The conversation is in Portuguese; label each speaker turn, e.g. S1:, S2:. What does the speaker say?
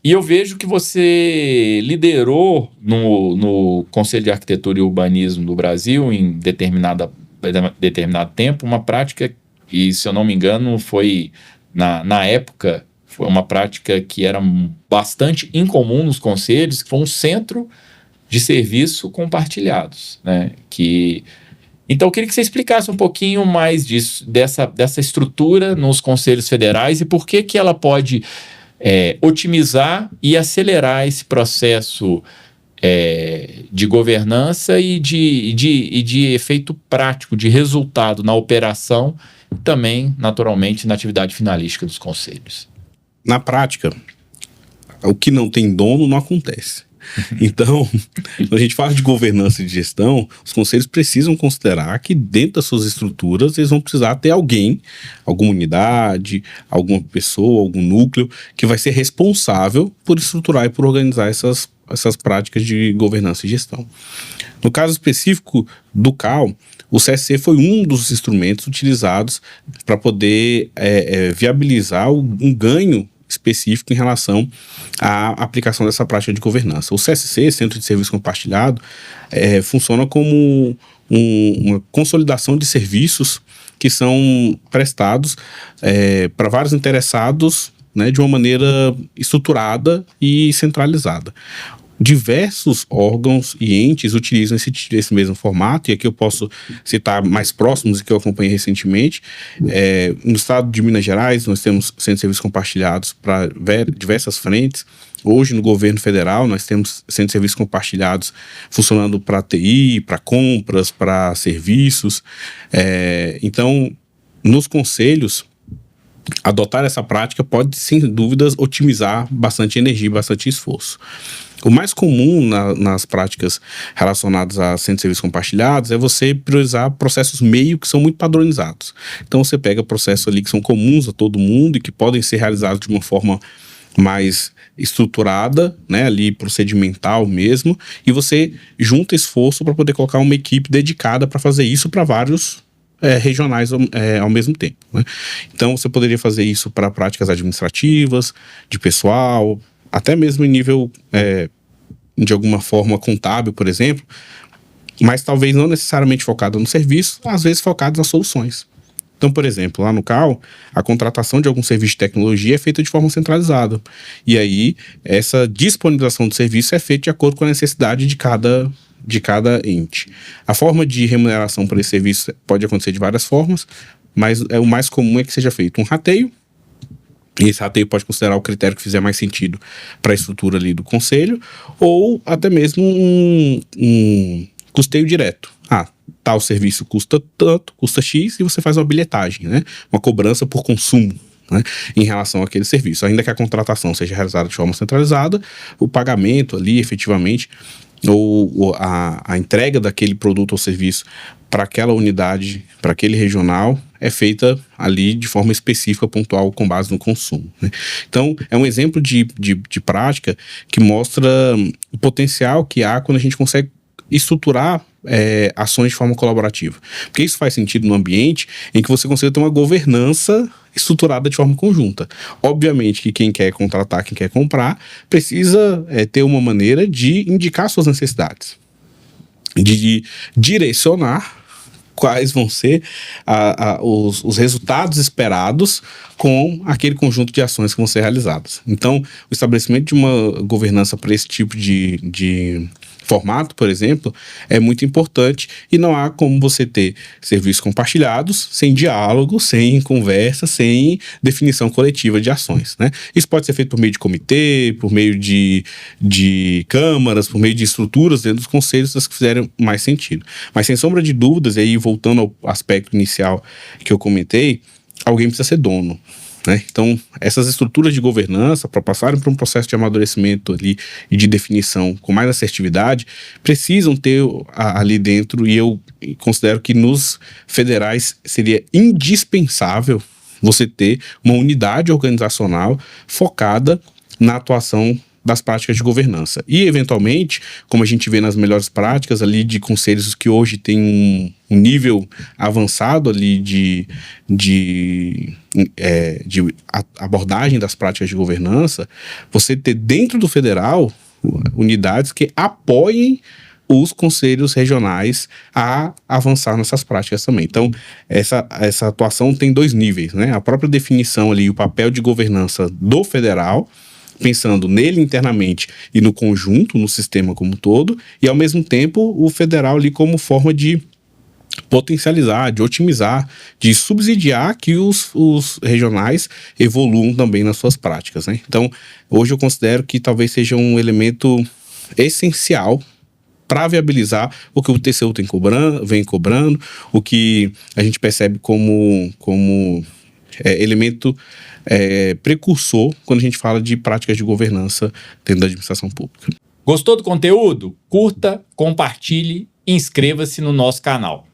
S1: E eu vejo que você liderou no Conselho de Arquitetura e Urbanismo do Brasil, em determinado tempo, uma prática, e se eu não me engano, foi na época, foi uma prática que era bastante incomum nos conselhos, que foi um centro de serviço compartilhados, né? Então, eu queria que você explicasse um pouquinho mais disso, dessa estrutura nos conselhos federais e por que ela pode otimizar e acelerar esse processo de governança e de efeito prático, de resultado na operação e também, naturalmente, na atividade finalística dos conselhos.
S2: Na prática, o que não tem dono não acontece. Então, quando a gente fala de governança e de gestão, os conselhos precisam considerar que dentro das suas estruturas eles vão precisar ter alguém, alguma unidade, alguma pessoa, algum núcleo que vai ser responsável por estruturar e por organizar essas práticas de governança e gestão. No caso específico do CAL, o CSC foi um dos instrumentos utilizados para poder viabilizar um ganho específico em relação à aplicação dessa prática de governança. O CSC, Centro de Serviço Compartilhado, funciona como uma consolidação de serviços que são prestados para vários interessados, né, de uma maneira estruturada e centralizada. Diversos órgãos e entes utilizam esse mesmo formato, e aqui eu posso citar mais próximos que eu acompanhei recentemente. No estado de Minas Gerais, nós temos centros de serviços compartilhados para diversas frentes. Hoje, no governo federal, nós temos centros de serviços compartilhados funcionando para TI, para compras, para serviços. Então, nos conselhos, adotar essa prática pode, sem dúvidas, otimizar bastante energia e bastante esforço. O mais comum nas práticas relacionadas a centros de serviços compartilhados é você priorizar processos meio que são muito padronizados. Então você pega processos ali que são comuns a todo mundo e que podem ser realizados de uma forma mais estruturada, né, ali procedimental mesmo, e você junta esforço para poder colocar uma equipe dedicada para fazer isso para vários regionais ao mesmo tempo, né? Então você poderia fazer isso para práticas administrativas, de pessoal, até mesmo em nível de alguma forma contábil, por exemplo, mas talvez não necessariamente focado no serviço, às vezes focado nas soluções. Então, por exemplo, lá no CAL, a contratação de algum serviço de tecnologia é feita de forma centralizada. E aí, essa disponibilização do serviço é feita de acordo com a necessidade de cada ente. A forma de remuneração por esse serviço pode acontecer de várias formas, mas o mais comum é que seja feito um rateio, e esse rateio pode considerar o critério que fizer mais sentido para a estrutura ali do conselho, ou até mesmo um custeio direto. Tal serviço custa tanto, custa X, e você faz uma bilhetagem, né? Uma cobrança por consumo, né, em relação àquele serviço. Ainda que a contratação seja realizada de forma centralizada, o pagamento ali, efetivamente, ou a entrega daquele produto ou serviço para aquela unidade, para aquele regional, é feita ali de forma específica, pontual, com base no consumo, né? Então, é um exemplo de prática que mostra o potencial que há quando a gente consegue estruturar ações de forma colaborativa. Porque isso faz sentido no ambiente em que você consiga ter uma governança estruturada de forma conjunta. Obviamente que quem quer contratar, quem quer comprar, precisa ter uma maneira de indicar suas necessidades, de direcionar quais vão ser os resultados esperados com aquele conjunto de ações que vão ser realizadas. Então, o estabelecimento de uma governança para esse tipo de formato, por exemplo, é muito importante, e não há como você ter serviços compartilhados sem diálogo, sem conversa, sem definição coletiva de ações, né? Isso pode ser feito por meio de comitê, por meio de câmaras, por meio de estruturas dentro dos conselhos, as que fizerem mais sentido. Mas sem sombra de dúvidas, e aí voltando ao aspecto inicial que eu comentei, alguém precisa ser dono, né? Então, essas estruturas de governança, para passarem por um processo de amadurecimento ali e de definição com mais assertividade, precisam ter ali dentro, e eu considero que nos federais seria indispensável você ter uma unidade organizacional focada na atuação das práticas de governança. E, eventualmente, como a gente vê nas melhores práticas ali de conselhos que hoje têm um nível avançado ali de abordagem das práticas de governança, você ter dentro do federal unidades que apoiem os conselhos regionais a avançar nessas práticas também. Então, essa atuação tem 2 níveis, né? A própria definição ali, o papel de governança do federal, pensando nele internamente e no conjunto, no sistema como um todo, e ao mesmo tempo o federal ali como forma de potencializar, de otimizar, de subsidiar que os regionais evoluam também nas suas práticas, né? Então, hoje eu considero que talvez seja um elemento essencial para viabilizar o que o TCU vem cobrando, o que a gente percebe como elemento precursor quando a gente fala de práticas de governança dentro da administração pública.
S1: Gostou do conteúdo? Curta, compartilhe e inscreva-se no nosso canal.